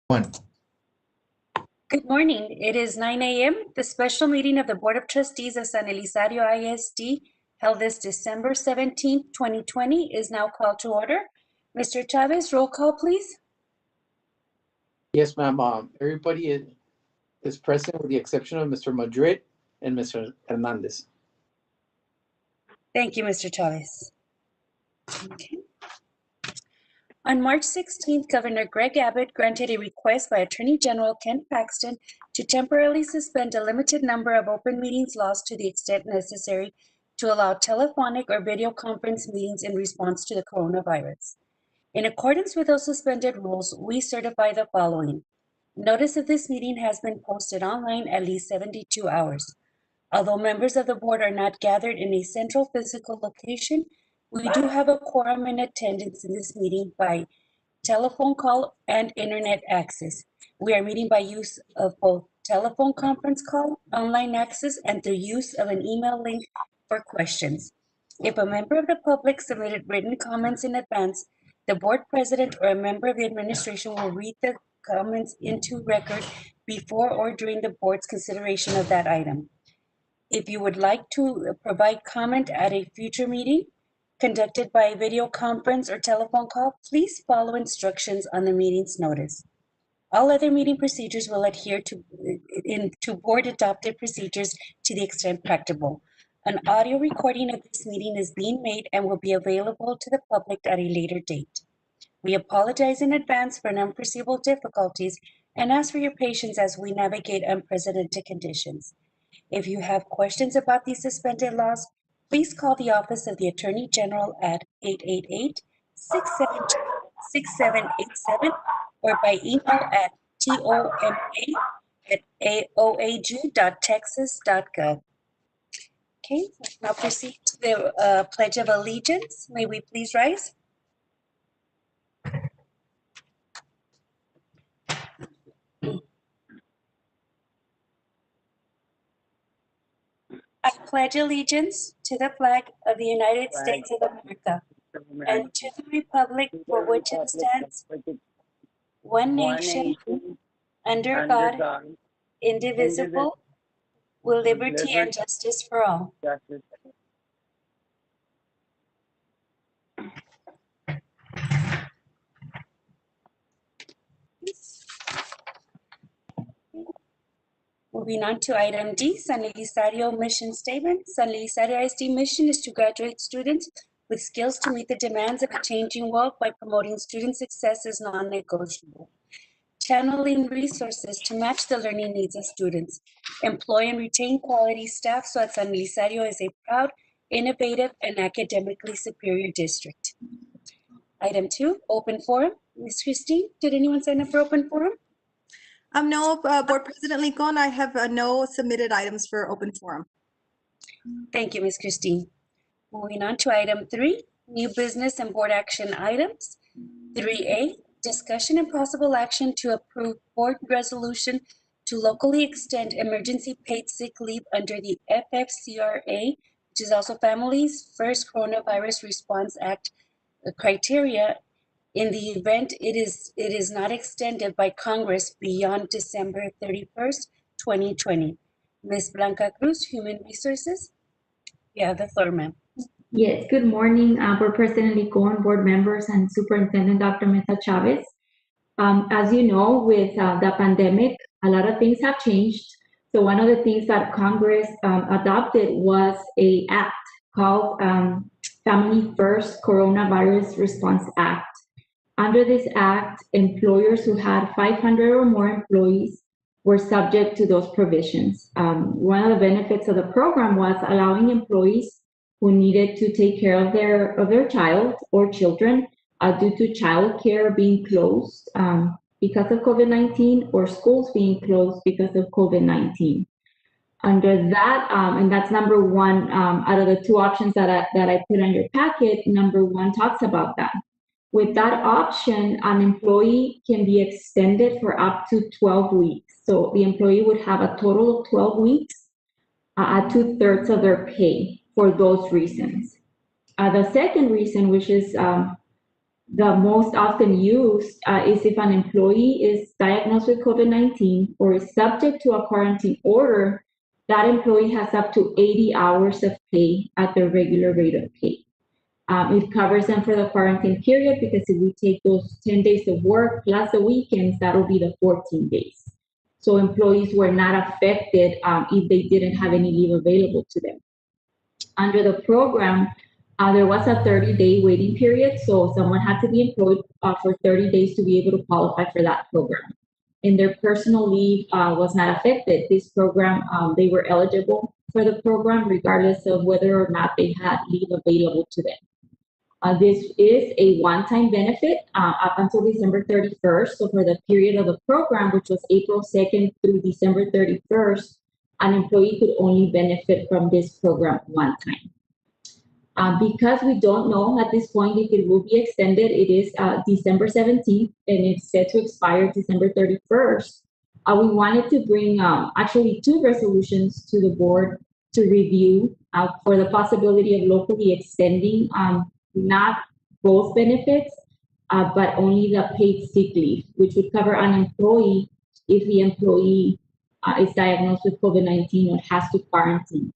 One. Good morning. It is 9 a.m. The special meeting of the Board of Trustees of San Elizario I.S.D. held this December 17, 2020 is now called to order. Mr. Chavez, roll call, please. Yes, ma'am. Everybody is present with the exception of Mr. Madrid and Mr. Hernandez. Thank you, Mr. Chavez. Okay. On March 16th, Governor Greg Abbott granted a request by Attorney General Ken Paxton to temporarily suspend a limited number of open meetings laws to the extent necessary to allow telephonic or video conference meetings in response to the coronavirus. In accordance with those suspended rules, we certify the following. Notice of this meeting has been posted online at least 72 hours. Although members of the board are not gathered in a central physical location, we do have a quorum in attendance in this meeting by telephone call and internet access. We are meeting by use of both telephone conference call, online access, and through use of an email link for questions. If a member of the public submitted written comments in advance, the board president or a member of the administration will read the comments into record before or during the board's consideration of that item. If you would like to provide comment at a future meeting conducted by video conference or telephone call, please follow instructions on the meeting's notice. All other meeting procedures will adhere to board adopted procedures to the extent practicable. An audio recording of this meeting is being made and will be available to the public at a later date. We apologize in advance for unforeseeable difficulties and ask for your patience as we navigate unprecedented conditions. If you have questions about these suspended laws, please call the Office of the Attorney General at 888-672-6787 or by email at toma@oag.texas.gov. Okay, let's now proceed to the Pledge of Allegiance. May we please rise? I pledge allegiance to the flag of the United States of America and to the republic for which it stands, one nation, under God, indivisible, with liberty and justice for all. Moving on to item D, San Elizario mission statement. San Elizario I.S.D. mission is to graduate students with skills to meet the demands of a changing world by promoting student success as non-negotiable. Channeling resources to match the learning needs of students. Employ and retain quality staff so that San Elizario is a proud, innovative, and academically superior district. Item 2, open forum. Ms. Christine, did anyone sign up for open forum? No, Board President Lincoln, I have no submitted items for open forum. Thank you, Ms. Christine. Moving on to item 3, new business and board action items. 3A, discussion and possible action to approve board resolution to locally extend emergency paid sick leave under the FFCRA, which is also Families First Coronavirus Response Act criteria in the event it is not extended by Congress beyond December 31st, 2020. Ms. Blanca Cruz, Human Resources, you have the floor, ma'am. Yes, good morning, Board President Licon, board members, and Superintendent Dr. Mesa Chavez. As you know, with the pandemic, a lot of things have changed. So one of the things that Congress adopted was an act called Family First Coronavirus Response Act. Under this act, employers who had 500 or more employees were subject to those provisions. One of the benefits of the program was allowing employees who needed to take care of their child or children due to childcare being closed because of COVID-19 or schools being closed because of COVID-19. Under that, and that's number one out of the two options that I put on your packet, number one talks about that. With that option, an employee can be extended for up to 12 weeks. So the employee would have a total of 12 weeks at 2/3 of their pay for those reasons. The second reason, which is The most often used is if an employee is diagnosed with COVID-19 or is subject to a quarantine order, that employee has up to 80 hours of pay at their regular rate of pay. It covers them for the quarantine period because if we take those 10 days of work plus the weekends, that'll be the 14 days. So employees were not affected if they didn't have any leave available to them. Under the program, there was a 30-day waiting period, so someone had to be employed for 30 days to be able to qualify for that program. And their personal leave was not affected. This program, they were eligible for the program regardless of whether or not they had leave available to them. This is a one-time benefit up until December 31st. So for the period of the program, which was April 2nd through December 31st, an employee could only benefit from this program one time. Because we don't know at this point if it will be extended, it is December 17th and it's set to expire December 31st. We wanted to bring actually 2 resolutions to the board to review for the possibility of locally extending not both benefits, but only the paid sick leave, which would cover an employee if the employee is diagnosed with COVID-19 or has to quarantine.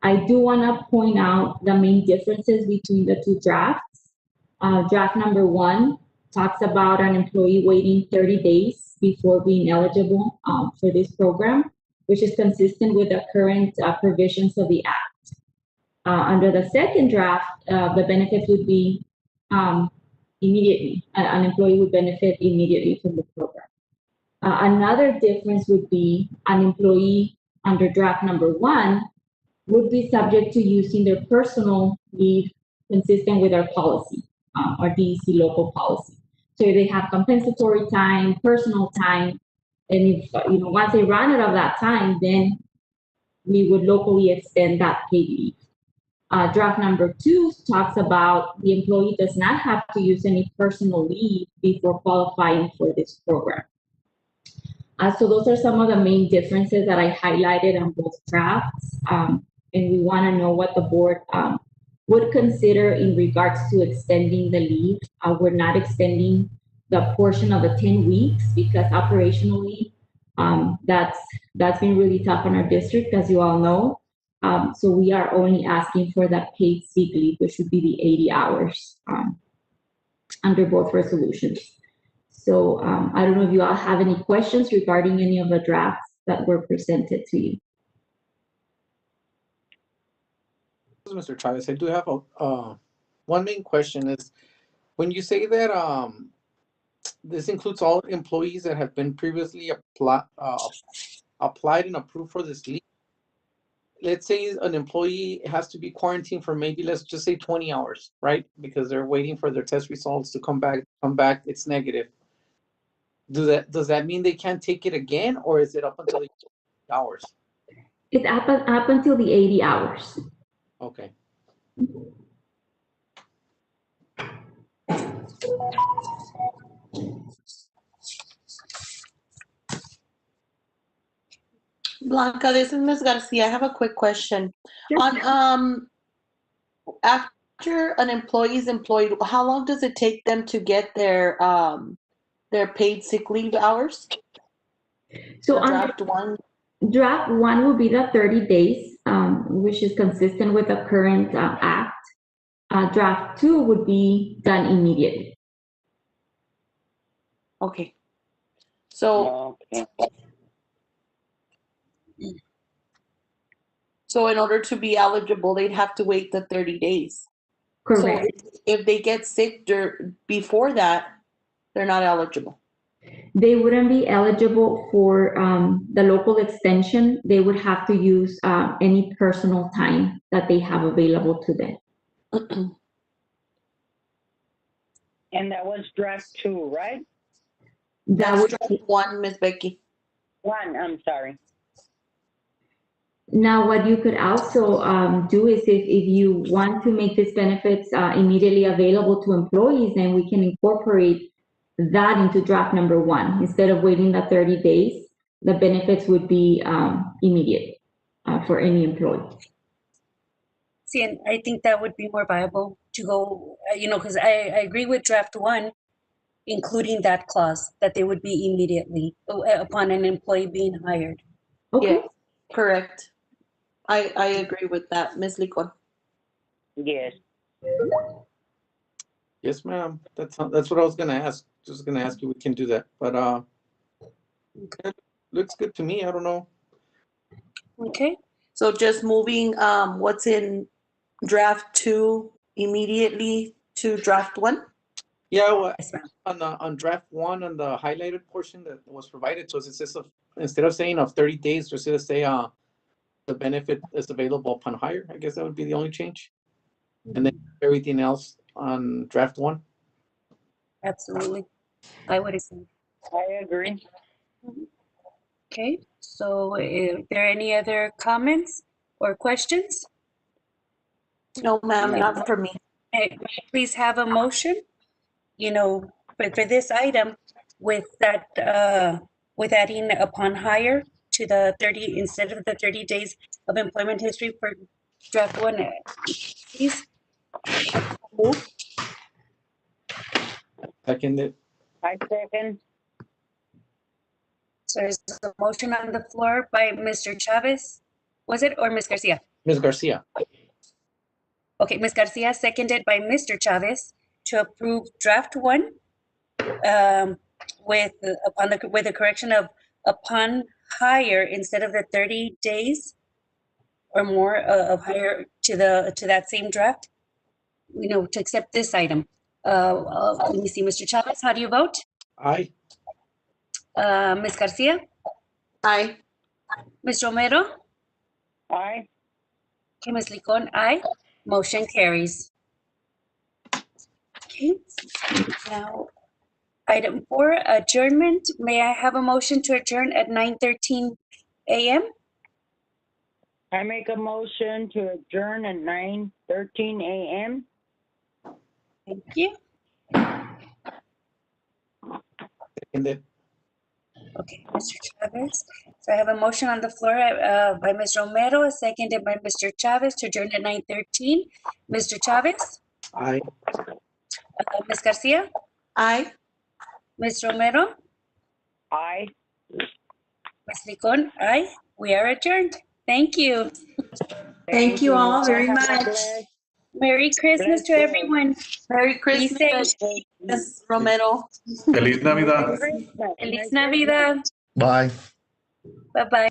I do want to point out the main differences between the 2 drafts. Draft number 1 talks about an employee waiting 30 days before being eligible for this program, which is consistent with the current provisions of the Act. Under the second draft, the benefits would be immediately. An employee would benefit immediately from the program. Another difference would be an employee under draft number 1 would be subject to using their personal leave consistent with our policy, our DEC local policy. So if they have compensatory time, personal time, and if once they run out of that time, then we would locally extend that paid leave. Draft number 2 talks about the employee does not have to use any personal leave before qualifying for this program. So those are some of the main differences that I highlighted on both drafts. And we want to know what the board would consider in regards to extending the leave. We're not extending the portion of the 10 weeks because operationally, that's been really tough in our district, as you all know. So we are only asking for that paid sick leave, which would be the 80 hours under both resolutions. So I don't know if you all have any questions regarding any of the drafts that were presented to you. Mr. Chavez, I do have one main question is when you say that this includes all employees that have been previously applied and approved for this leave. Let's say an employee has to be quarantined for maybe, let's just say 20 hours, right? Because they're waiting for their test results to come back, it's negative. Does that mean they can't take it again, or is it up until the hours? It's up until the 80 hours. Okay. Blanca, this is Ms. Garcia. I have a quick question. Sure. On after an employee is employed, how long does it take them to get their paid sick leave hours? So Draft 1 will be the 30 days, which is consistent with the current act. Draft 2 would be done immediately. Okay. So in order to be eligible, they'd have to wait the 30 days. Correct. So if they get sick before that, they're not eligible. They wouldn't be eligible for the local extension. They would have to use any personal time that they have available to them. And that was draft 2, right? That's draft 1, Ms. Becky. 1, I'm sorry. Now, what you could also do is if you want to make these benefits immediately available to employees, then we can incorporate that into draft number 1. Instead of waiting the 30 days, the benefits would be immediate for any employee. See, and I think that would be more viable to go, because I agree with draft one, including that clause, that they would be immediately upon an employee being hired. Okay, Yes, correct. I agree with that, Ms. Licon. Yes. Yes, ma'am. That's what I was gonna ask. Just gonna ask you, we can do that, but it looks good to me. I don't know. Okay, So just moving what's in draft 2 immediately to draft 1? Yeah, well, yes, ma'am. on draft one, on the highlighted portion that was provided to us, it says instead of saying of 30 days, just to say the benefit is available upon hire. I guess that would be the only change. And then everything else on draft one. Absolutely. I would agree. I agree. Okay, so are there any other comments or questions? No, ma'am, not for me. May I please have a motion, for this item with that, with adding upon hire to the 30, instead of the 30 days of employment history for draft one, please? Seconded. I second. So there's a motion on the floor by Mr. Chavez, was it, or Ms. Garcia? Ms. Garcia. Okay, Ms. Garcia, seconded by Mr. Chavez to approve draft one, with the correction of upon hire instead of the 30 days or more of hire to that same draft, to accept this item. Let me see, Mr. Chavez, how do you vote? Aye. Ms. Garcia, Aye. Ms. Romero, Aye. okay, Ms. Licon, aye. Motion carries. Okay, now item 4, adjournment. May I have a motion to adjourn at 9:13 a.m.? I make a motion to adjourn at 9:13 a.m. Thank you. Seconded. Okay, Mr. Chavez. So I have a motion on the floor by Ms. Romero, seconded by Mr. Chavez to adjourn at 9:13. Mr. Chavez, Aye. Ms. Garcia, Aye. Ms. Romero, Aye. Ms. Licon, aye. We are adjourned. Thank you. Thank you all very Have a much. blessed- Merry Christmas to Bless you. everyone. Merry Be Christmas, safe. Ms. Romero. Feliz Navidad. Christmas. Feliz Merry Christmas. Navidad. Bye. Bye-bye.